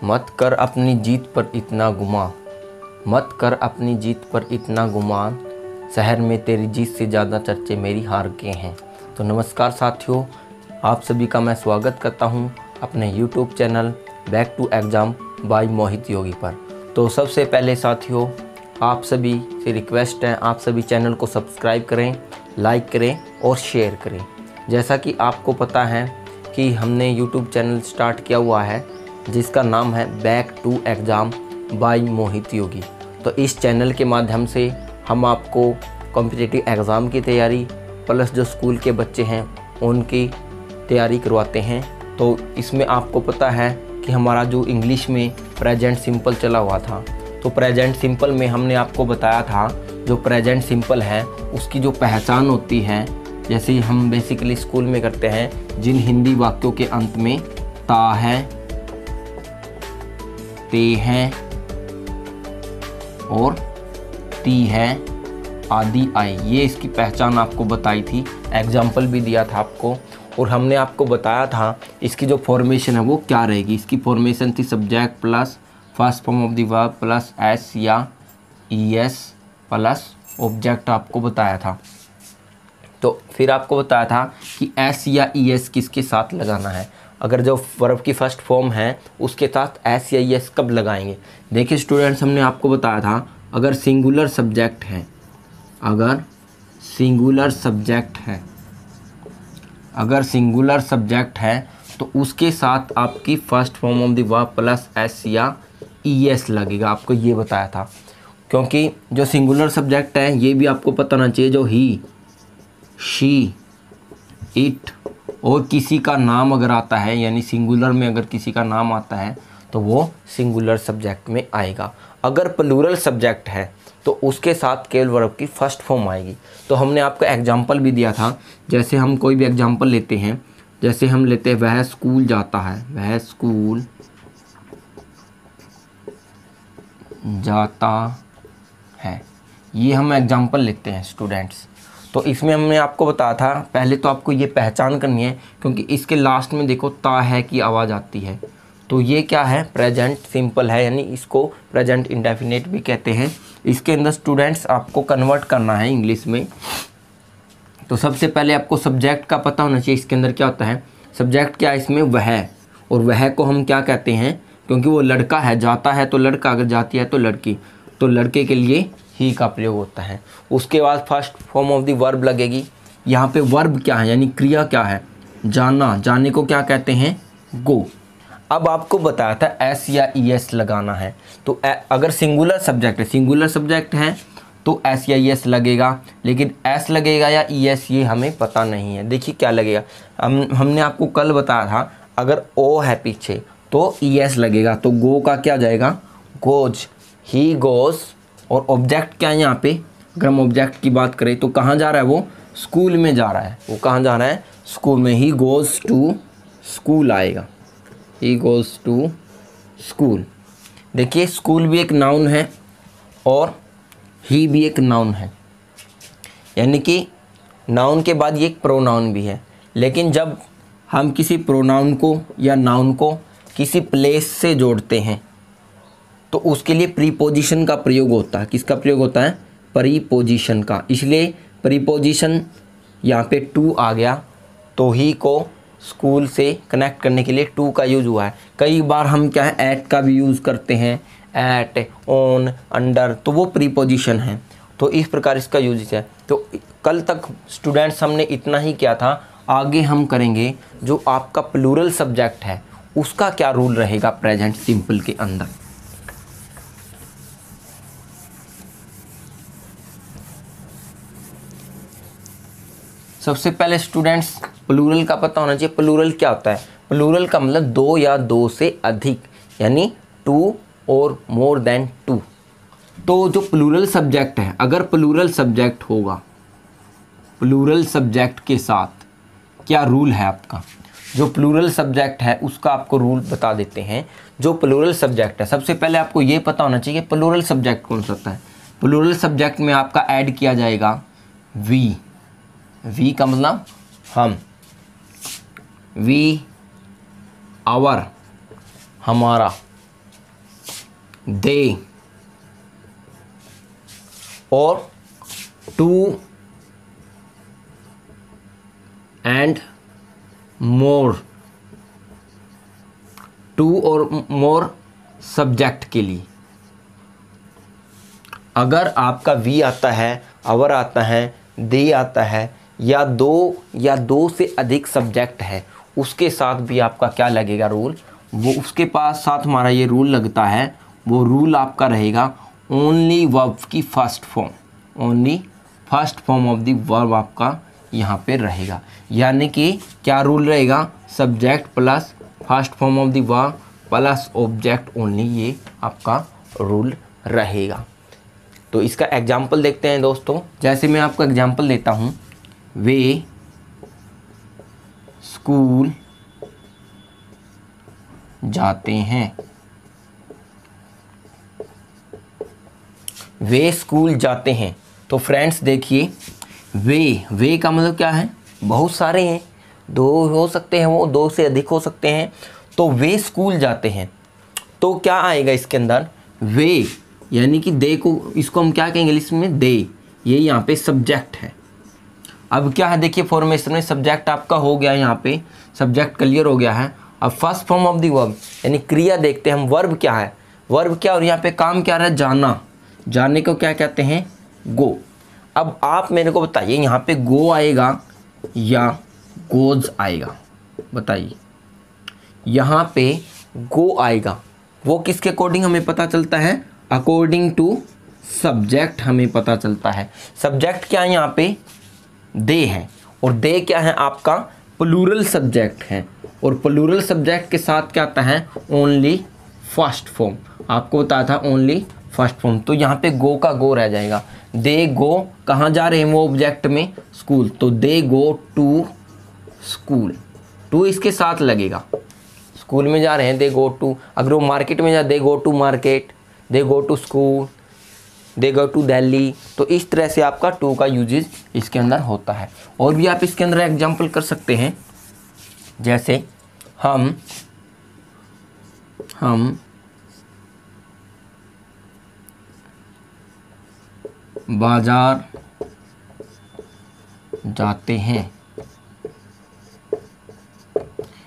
मत कर अपनी जीत पर इतना गुमान, मत कर अपनी जीत पर इतना गुमान, शहर में तेरी जीत से ज़्यादा चर्चे मेरी हार के हैं। तो नमस्कार साथियों, आप सभी का मैं स्वागत करता हूं अपने YouTube channel back to exam by Mohit Yogi पर। तो सबसे पहले साथियों, आप सभी से रिक्वेस्ट है, आप सभी चैनल को सब्सक्राइब करें, लाइक करें और शेयर करें। जैसा कि आपको पता है कि हमने YouTube चैनल स्टार्ट किया हुआ है जिसका नाम है back to exam by Mohit योगी। तो इस चैनल के माध्यम से हम आपको कॉम्पिटिटिव एग्ज़ाम की तैयारी प्लस जो स्कूल के बच्चे हैं उनकी तैयारी करवाते हैं। तो इसमें आपको पता है कि हमारा जो इंग्लिश में प्रेजेंट सिंपल चला हुआ था, तो प्रेजेंट सिंपल में हमने आपको बताया था जो प्रेजेंट सिंपल है उसकी जो पहचान होती है, जैसे हम बेसिकली स्कूल में करते हैं, जिन हिंदी वाक्यों के अंत में ता है, ते हैं और ती है आदि आए, ये इसकी पहचान आपको बताई थी, एग्जाम्पल भी दिया था आपको। और हमने आपको बताया था इसकी जो फॉर्मेशन है वो क्या रहेगी। इसकी फॉर्मेशन थी subject plus first form of the verb plus S या ईएस प्लस ऑब्जेक्ट आपको बताया था। तो फिर आपको बताया था कि एस या ईएस किसके साथ लगाना है। अगर जो वर्ब की फर्स्ट फॉर्म है उसके साथ एस या ईएस कब लगाएंगे। देखिए स्टूडेंट्स, हमने आपको बताया था अगर सिंगुलर सब्जेक्ट है, अगर सिंगुलर सब्जेक्ट है, अगर सिंगुलर सब्जेक्ट है तो उसके साथ आपकी first form of the verb plus S या ईएस लगेगा। आपको ये बताया था, क्योंकि जो सिंगुलर सब्जेक्ट है ये भी आपको पता होना चाहिए, जो ही, शी, इट और किसी का नाम अगर आता है, यानी सिंगुलर में अगर किसी का नाम आता है तो वो सिंगुलर सब्जेक्ट में आएगा। अगर प्लूरल सब्जेक्ट है तो उसके साथ केवल वर्ब की फर्स्ट फॉर्म आएगी। तो हमने आपको एग्जाम्पल भी दिया था, जैसे हम कोई भी एग्जाम्पल लेते हैं, जैसे हम लेते हैं वह स्कूल जाता है, वह स्कूल जाता है, ये हम एग्जाम्पल लेते हैं स्टूडेंट्स। तो इसमें हमने आपको बताया था, पहले तो आपको ये पहचान करनी है, क्योंकि इसके लास्ट में देखो ता है की आवाज़ आती है, तो ये क्या है, प्रेजेंट सिंपल है, यानी इसको प्रेजेंट इंडेफिनिट भी कहते हैं। इसके अंदर स्टूडेंट्स आपको कन्वर्ट करना है इंग्लिश में। तो सबसे पहले आपको सब्जेक्ट का पता होना चाहिए। इसके अंदर क्या होता है, सब्जेक्ट क्या है इसमें, वह, और वह को हम क्या कहते हैं, क्योंकि वो लड़का है, जाता है तो लड़का, अगर जाती है तो लड़की, तो लड़के के लिए ही का प्रयोग होता है। उसके बाद first form of the verb लगेगी। यहाँ पे वर्ब क्या है, यानी क्रिया क्या है, जाना, जाने को क्या कहते हैं, गो। अब आपको बताया था एस या ईएस लगाना है, तो अगर सिंगुलर सब्जेक्ट है, सिंगुलर सब्जेक्ट है तो एस या ईएस लगेगा, लेकिन एस लगेगा या ईएस ये हमें पता नहीं है। देखिए क्या लगेगा, हमने आपको कल बताया था अगर ओ है पीछे तो ईएस लगेगा, तो गो का क्या जाएगा, गोज, ही गोज। और ऑब्जेक्ट क्या है यहाँ पे, अगर हम ऑब्जेक्ट की बात करें तो कहाँ जा रहा है, वो स्कूल में जा रहा है, वो कहाँ जा रहा है, स्कूल में, ही गोज़ टू स्कूल आएगा, ही गोज़ टू स्कूल। देखिए स्कूल भी एक नाउन है और ही भी एक नाउन है, यानी कि नाउन के बाद ये एक प्रोनाउन भी है। लेकिन जब हम किसी प्रोनाउन को या नाउन को किसी प्लेस से जोड़ते हैं तो उसके लिए प्रीपोजिशन का प्रयोग होता है। किसका प्रयोग होता है, प्रीपोजिशन का। इसलिए प्रीपोजिशन यहाँ पे टू आ गया, तो ही को स्कूल से कनेक्ट करने के लिए टू का यूज हुआ है। कई बार हम क्या है, एट का भी यूज़ करते हैं, एट, ऑन, अंडर, तो वो प्रीपोजिशन है। तो इस प्रकार इसका यूज है। तो कल तक स्टूडेंट्स हमने इतना ही किया था। आगे हम करेंगे जो आपका प्लूरल सब्जेक्ट है उसका क्या रूल रहेगा प्रेजेंट सिंपल के अंदर। सबसे पहले स्टूडेंट्स प्लूरल का पता होना चाहिए। प्लूरल क्या होता है, प्लूरल का मतलब दो या दो से अधिक, यानी टू और मोर देन टू। तो जो प्लूरल सब्जेक्ट है, अगर प्लूरल सब्जेक्ट होगा, प्लूरल सब्जेक्ट के साथ क्या रूल है आपका, जो प्लूरल सब्जेक्ट है उसका आपको रूल बता देते हैं। जो प्लूरल सब्जेक्ट है, सबसे पहले आपको ये पता होना चाहिए प्लूरल सब्जेक्ट कौन सा होता है। प्लूरल सब्जेक्ट में आपका ऐड किया जाएगा वी, वी का मतलब हम, वी, आवर हमारा, दे, और टू एंड मोर, टू और मोर सब्जेक्ट के लिए। अगर आपका वी आता है, आवर आता है, दे आता है, या दो से अधिक सब्जेक्ट है, उसके साथ भी आपका क्या लगेगा रूल, वो उसके पास साथ हमारा ये रूल लगता है, वो रूल आपका रहेगा ओनली वर्ब की first form, only first form of the verb आपका यहाँ पे रहेगा। यानी कि क्या रूल रहेगा, subject plus first form of the verb plus object only, ये आपका रूल रहेगा। तो इसका एग्जाम्पल देखते हैं दोस्तों। जैसे मैं आपको एग्जाम्पल देता हूँ, वे स्कूल जाते हैं, वे स्कूल जाते हैं। तो फ्रेंड्स देखिए, वे का मतलब क्या है, बहुत सारे हैं, दो हो सकते हैं, वो दो से अधिक हो सकते हैं। तो वे स्कूल जाते हैं, तो क्या आएगा इसके अंदर, वे, यानी कि दे को, इसको हम क्या कहेंगे इंग्लिश में, दे, ये यहाँ पे सब्जेक्ट है। अब क्या है देखिए, फॉर्मेशन में सब्जेक्ट आपका हो गया, यहाँ पे सब्जेक्ट क्लियर हो गया है। अब first form of the verb यानी क्रिया देखते हैं हम, वर्ब क्या है, वर्ब क्या, और यहाँ पे काम क्या रहा है, जाना, जाने को क्या कहते हैं, गो। अब आप मेरे को बताइए, यहाँ पे गो आएगा या गोज आएगा, बताइए। यहाँ पे गो आएगा, वो किसके अकॉर्डिंग हमें पता चलता है, अकॉर्डिंग टू सब्जेक्ट हमें पता चलता है। सब्जेक्ट क्या है यहाँ पे, दे है, और दे क्या है आपका, प्लूरल सब्जेक्ट है, और प्लूरल सब्जेक्ट के साथ क्या आता है, ओनली फर्स्ट फॉर्म, आपको बताया था ओनली फर्स्ट फॉर्म। तो यहाँ पे गो का गो रह जाएगा, दे गो, कहाँ जा रहे हैं वो ऑब्जेक्ट में, स्कूल, तो दे गो टू स्कूल, टू इसके साथ लगेगा, स्कूल में जा रहे हैं, दे गो टू। अगर वो मार्केट में जा, they go to market, they go to school, they go to Delhi. तो इस तरह से आपका टू का यूजेज इसके अंदर होता है। और भी आप इसके अंदर एग्जांपल कर सकते हैं, जैसे हम बाजार जाते हैं।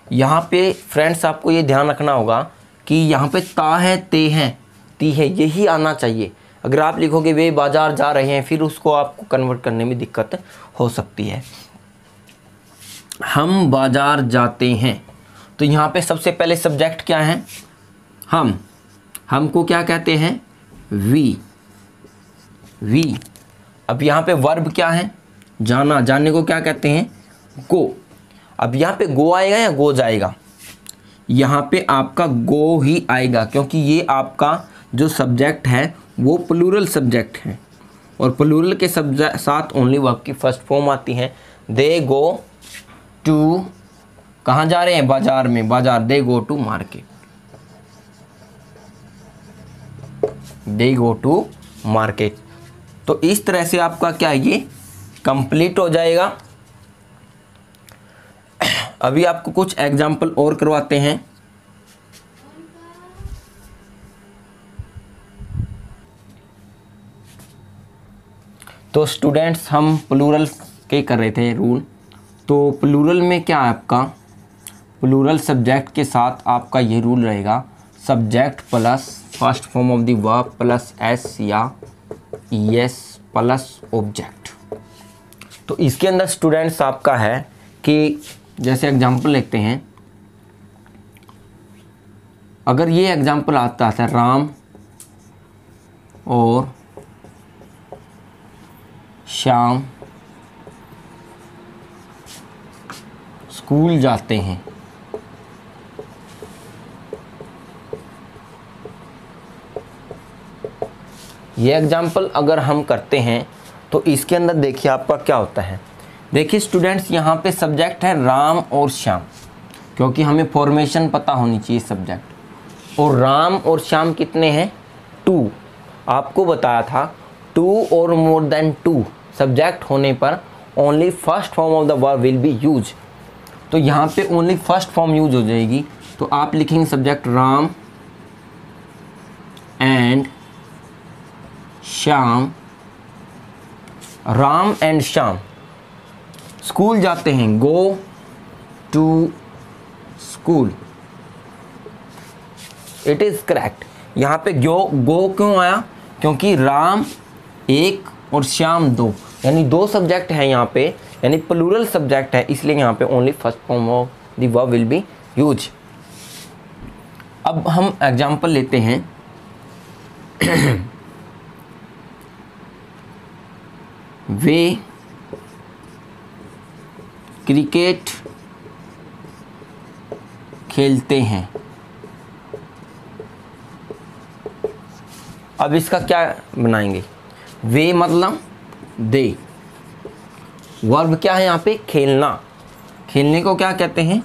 यहाँ पे फ्रेंड्स आपको ये ध्यान रखना होगा कि यहाँ पे ता है, ते हैं, ती है, यही आना चाहिए। अगर आप लिखोगे वे बाजार जा रहे हैं, फिर उसको आपको कन्वर्ट करने में दिक्कत हो सकती है। हम बाजार जाते हैं, तो यहाँ पे सबसे पहले सब्जेक्ट क्या है, हमको क्या कहते हैं, वी। अब यहाँ पे वर्ब क्या है, जाना, जाने को क्या कहते हैं, गो। अब यहाँ पे गो आएगा या गो जाएगा, यहाँ पे आपका गो ही आएगा, क्योंकि ये आपका जो सब्जेक्ट है वो प्लूरल सब्जेक्ट है, और प्लूरल के साथ ओनली वर्ब की फर्स्ट फॉर्म आती है। दे गो टू, कहाँ जा रहे हैं, बाजार में, बाजार, they go to market, they go to market. तो इस तरह से आपका क्या है, ये कंप्लीट हो जाएगा। अभी आपको कुछ एग्जाम्पल और करवाते हैं। तो स्टूडेंट्स, हम प्लूरल के कर रहे थे रूल। तो प्लूरल में क्या है आपका, प्लूरल सब्जेक्ट के साथ आपका ये रूल रहेगा, subject plus first form of the verb plus S या एस प्लस ऑब्जेक्ट। तो इसके अंदर स्टूडेंट्स आपका है कि जैसे एग्जाम्पल लिखते हैं, अगर ये एग्जाम्पल आता है, राम और श्याम स्कूल जाते हैं, ये एग्जाम्पल अगर हम करते हैं तो इसके अंदर देखिए आपका क्या होता है। देखिए स्टूडेंट्स, यहाँ पे सब्जेक्ट है राम और श्याम, क्योंकि हमें फॉर्मेशन पता होनी चाहिए सब्जेक्ट। और राम और श्याम कितने हैं, टू। आपको बताया था टू और मोर देन टू सब्जेक्ट होने पर only first form of the verb will be use. तो यहाँ पे ओनली फर्स्ट फॉर्म यूज हो जाएगी। तो आप लिखेंगे subject Ram and Shyam, Ram and Shyam school जाते हैं, go to school. It is correct. यहाँ पे गो क्यों आया? क्योंकि राम एक और श्याम दो, यानी दो सब्जेक्ट हैं यहाँ पे, यानी प्लूरल सब्जेक्ट है, इसलिए यहाँ पे only first form of the verb will be use. अब हम एग्जाम्पल लेते हैं। वे क्रिकेट खेलते हैं। अब इसका क्या बनाएंगे? वे मतलब दे, वर्ब क्या है यहाँ पे? खेलना। खेलने को क्या कहते हैं?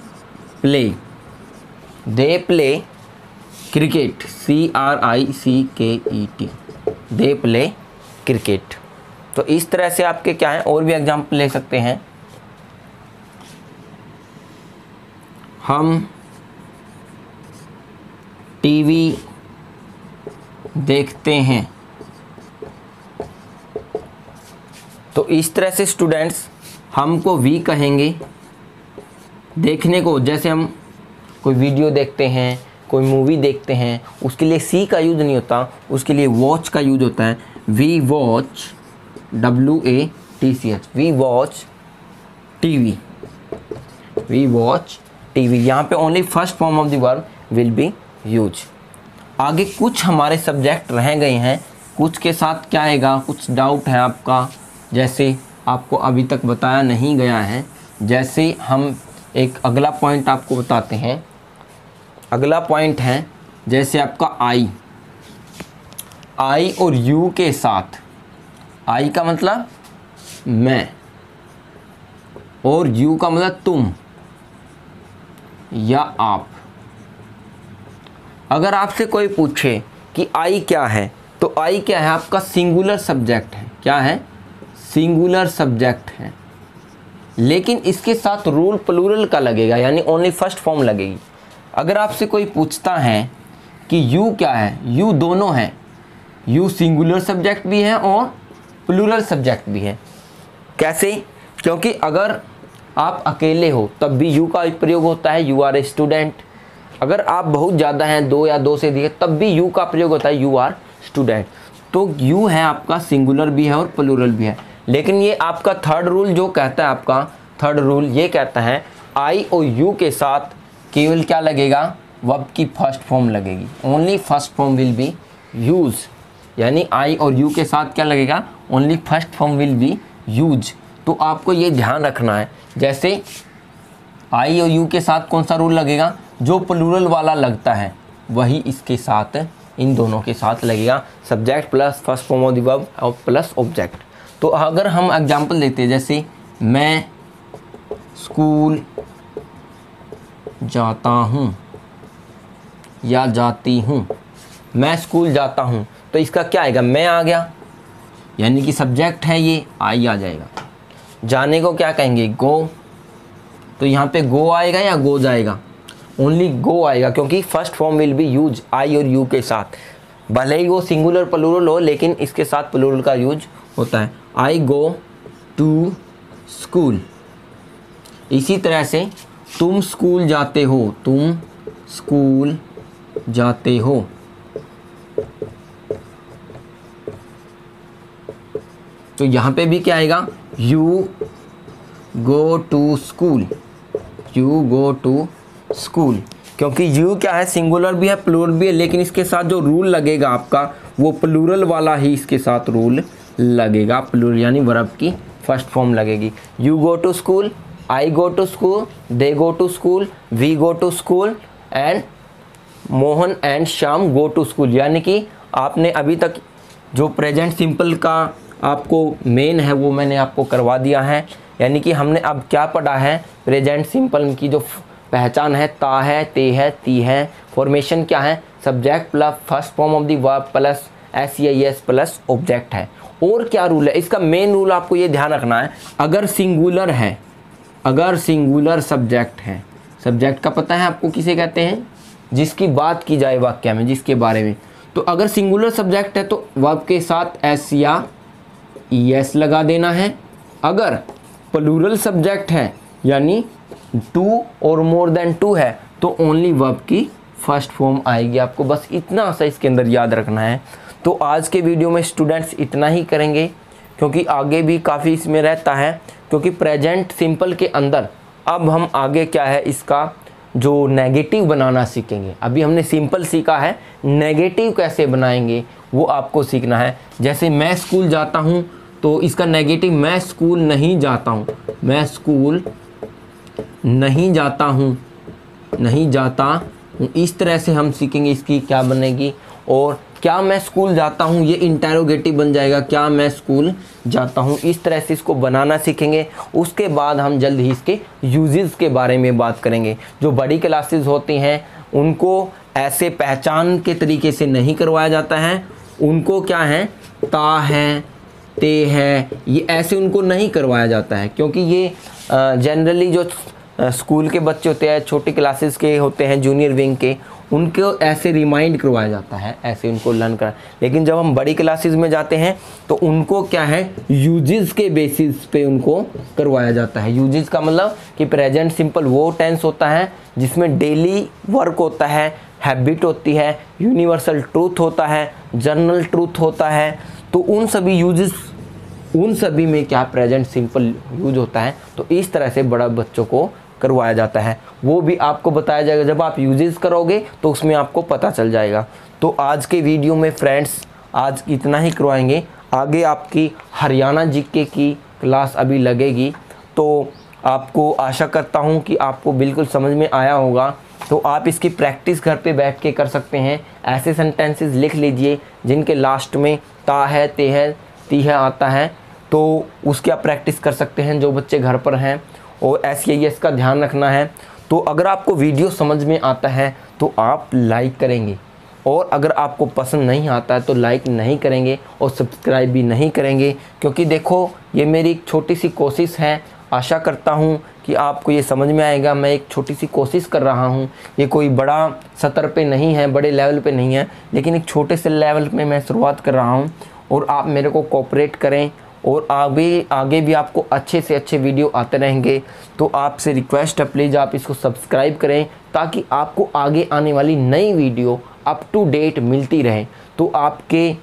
Play. They play cricket, CRICKET, they play cricket. तो इस तरह से आपके क्या है, और भी एग्जाम्पल ले सकते हैं। हम टीवी देखते हैं। तो इस तरह से स्टूडेंट्स हमको वी कहेंगे देखने को, जैसे हम कोई वीडियो देखते हैं, कोई मूवी देखते हैं, उसके लिए सी का यूज नहीं होता, उसके लिए वॉच का यूज होता है। We watch, WATCH, we watch TV, we watch TV. यहाँ पे only first form of the verb will be use. आगे कुछ हमारे सब्जेक्ट रह गए हैं, कुछ के साथ क्या आएगा, कुछ डाउट है आपका, जैसे आपको अभी तक बताया नहीं गया है। जैसे हम एक अगला पॉइंट आपको बताते हैं। अगला पॉइंट है जैसे आपका आई और यू के साथ, आई का मतलब मैं और यू का मतलब तुम या आप। अगर आपसे कोई पूछे कि आई क्या है, तो आई क्या है? आपका सिंगुलर सब्जेक्ट है। क्या है? सिंगुलर सब्जेक्ट है, लेकिन इसके साथ रूल प्लूरल का लगेगा, यानी ओनली फर्स्ट फॉर्म लगेगी। अगर आपसे कोई पूछता है कि यू क्या है, यू दोनों है, यू सिंगुलर सब्जेक्ट भी है और प्लूरल सब्जेक्ट भी है। कैसे? क्योंकि अगर आप अकेले हो तब भी यू का प्रयोग होता है, यू आर ए स्टूडेंट। अगर आप बहुत ज़्यादा हैं, दो या दो से अधिक, तब भी यू का प्रयोग होता है, यू आर स्टूडेंट। तो यू है आपका सिंगुलर भी है और प्लूरल भी है। लेकिन ये आपका थर्ड रूल जो कहता है, आपका थर्ड रूल ये कहता है आई और यू के साथ केवल क्या लगेगा? वर्ब की फर्स्ट फॉर्म लगेगी। Only first form will be use, यानी आई और यू के साथ क्या लगेगा? Only first form will be use. तो आपको ये ध्यान रखना है, जैसे आई और यू के साथ कौन सा रूल लगेगा? जो प्लूरल वाला लगता है वही इसके साथ, इन दोनों के साथ लगेगा। Subject plus first form of the verb और प्लस ऑब्जेक्ट। तो अगर हम एग्जांपल लेते हैं, जैसे मैं स्कूल जाता हूँ या जाती हूँ। मैं स्कूल जाता हूँ, तो इसका क्या आएगा? मैं आ गया, यानी कि सब्जेक्ट है ये, आई आ जाएगा। जाने को क्या कहेंगे? गो। तो यहाँ पे गो आएगा या गो जाएगा? ओनली गो आएगा, क्योंकि first form will be use I और यू के साथ। भले ही वो सिंगुलर प्लूरल हो, लेकिन इसके साथ प्लूरल का यूज होता है। आई गो टू स्कूल। इसी तरह से तुम स्कूल जाते हो, तुम स्कूल जाते हो। तो यहाँ पे भी क्या आएगा? You go to school, you go to school. क्योंकि यू क्या है? सिंगुलर भी है, प्लूरल भी है, लेकिन इसके साथ जो रूल लगेगा आपका, वो प्लूरल वाला ही इसके साथ रूल लगेगा। प्लूरल यानी वर्ब की फर्स्ट फॉर्म लगेगी। You go to school, I go to school, they go to school, we go to school and Mohan and Shyam go to school. यानी कि आपने अभी तक जो प्रेजेंट सिंपल का आपको मेन है वो मैंने आपको करवा दिया है। यानी कि हमने अब क्या पढ़ा है? प्रेजेंट सिंपल की जो पहचान है, ता है, ते है, ती है। फॉर्मेशन क्या है? Subject plus first form of the verb plus SEIS plus object है। और क्या रूल है? इसका मेन रूल आपको ये ध्यान रखना है, अगर सिंगुलर है, अगर सिंगुलर सब्जेक्ट है, सब्जेक्ट का पता है आपको किसे कहते हैं? जिसकी बात की जाए वाक्य में, जिसके बारे में, तो अगर सिंगुलर सब्जेक्ट है तो वर्ब के साथ एस या ईएस लगा देना है। अगर प्लूरल सब्जेक्ट है यानी 2 और मोर देन 2 है तो ओनली वर्ब की फर्स्ट फॉर्म आएगी। आपको बस इतना सा इसके अंदर याद रखना है। तो आज के वीडियो में स्टूडेंट्स इतना ही करेंगे, क्योंकि आगे भी काफ़ी इसमें रहता है, क्योंकि प्रेजेंट सिंपल के अंदर अब हम आगे क्या है इसका जो नेगेटिव बनाना सीखेंगे। अभी हमने सिंपल सीखा है, नेगेटिव कैसे बनाएंगे वो आपको सीखना है। जैसे मैं स्कूल जाता हूँ तो इसका नेगेटिव मैं स्कूल नहीं जाता हूँ, मैं स्कूल नहीं जाता हूँ, नहीं जाता हूँ, इस तरह से हम सीखेंगे इसकी क्या बनेगी। और क्या मैं स्कूल जाता हूँ ये इंटेरोगेटिव बन जाएगा, क्या मैं स्कूल जाता हूँ, इस तरह से इसको बनाना सीखेंगे। उसके बाद हम जल्द ही इसके यूजेस के बारे में बात करेंगे। जो बड़ी क्लासेस होती हैं उनको ऐसे पहचान के तरीके से नहीं करवाया जाता है, उनको क्या है ता है ते है ये ऐसे उनको नहीं करवाया जाता है, क्योंकि ये जनरली जो स्कूल के बच्चे होते हैं, छोटी क्लासेस के होते हैं, जूनियर विंग के, उनको ऐसे रिमाइंड करवाया जाता है, ऐसे उनको लर्न करा। लेकिन जब हम बड़ी क्लासेस में जाते हैं तो उनको क्या है यूजेस के बेसिस पे उनको करवाया जाता है। यूजेस का मतलब कि प्रेजेंट सिंपल वो टेंस होता है जिसमें डेली वर्क होता है, हैबिट होती है, यूनिवर्सल ट्रूथ होता है, जनरल ट्रूथ होता है। तो उन सभी यूजेस, उन सभी में क्या प्रेजेंट सिंपल यूज होता है। तो इस तरह से बड़ा बच्चों को करवाया जाता है, वो भी आपको बताया जाएगा। जब आप यूजेस करोगे तो उसमें आपको पता चल जाएगा। तो आज के वीडियो में फ्रेंड्स आज इतना ही करवाएंगे। आगे आपकी हरियाणा जीके की क्लास अभी लगेगी, तो आपको आशा करता हूँ कि आपको बिल्कुल समझ में आया होगा। तो आप इसकी प्रैक्टिस घर पे बैठ के कर सकते हैं। ऐसे सेंटेंसेस लिख लीजिए जिनके लास्ट में ता है, ते है, ती है आता है, तो उसकी आप प्रैक्टिस कर सकते हैं जो बच्चे घर पर हैं। और एस का ध्यान रखना है। तो अगर आपको वीडियो समझ में आता है तो आप लाइक करेंगे, और अगर आपको पसंद नहीं आता है तो लाइक नहीं करेंगे और सब्सक्राइब भी नहीं करेंगे, क्योंकि देखो ये मेरी एक छोटी सी कोशिश है। आशा करता हूँ कि आपको ये समझ में आएगा। मैं एक छोटी सी कोशिश कर रहा हूँ, ये कोई बड़ा सतर पे नहीं है, बड़े लेवल पे नहीं है, लेकिन एक छोटे से लेवल पे मैं शुरुआत कर रहा हूँ। और आप मेरे को कोऑपरेट करें, और आगे भी आपको अच्छे से अच्छे वीडियो आते रहेंगे। तो आपसे रिक्वेस्ट है प्लीज़ आप इसको सब्सक्राइब करें, ताकि आपको आगे आने वाली नई वीडियो अप टू डेट मिलती रहे। तो आपके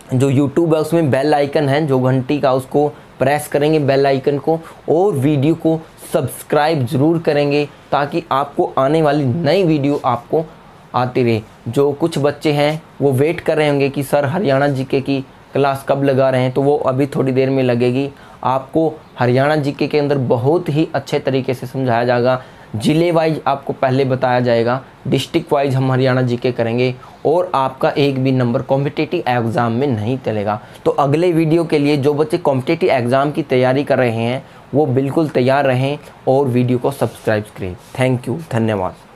जो यूट्यूब है उसमें बेल आइकन है जो घंटी का, उसको प्रेस करेंगे बेल आइकन को, और वीडियो को सब्सक्राइब ज़रूर करेंगे, ताकि आपको आने वाली नई वीडियो आपको आती रहे। जो कुछ बच्चे हैं वो वेट कर रहे होंगे कि सर हरियाणा जीके की क्लास कब लगा रहे हैं, तो वो अभी थोड़ी देर में लगेगी। आपको हरियाणा जीके के अंदर बहुत ही अच्छे तरीके से समझाया जाएगा। ज़िले वाइज आपको पहले बताया जाएगा, डिस्ट्रिक्ट वाइज हम हरियाणा जीके करेंगे, और आपका एक भी नंबर कॉम्पिटिटिव एग्ज़ाम में नहीं चलेगा। तो अगले वीडियो के लिए जो बच्चे कॉम्पिटिटिव एग्ज़ाम की तैयारी कर रहे हैं वो बिल्कुल तैयार रहें और वीडियो को सब्सक्राइब करें। थैंक यू, धन्यवाद।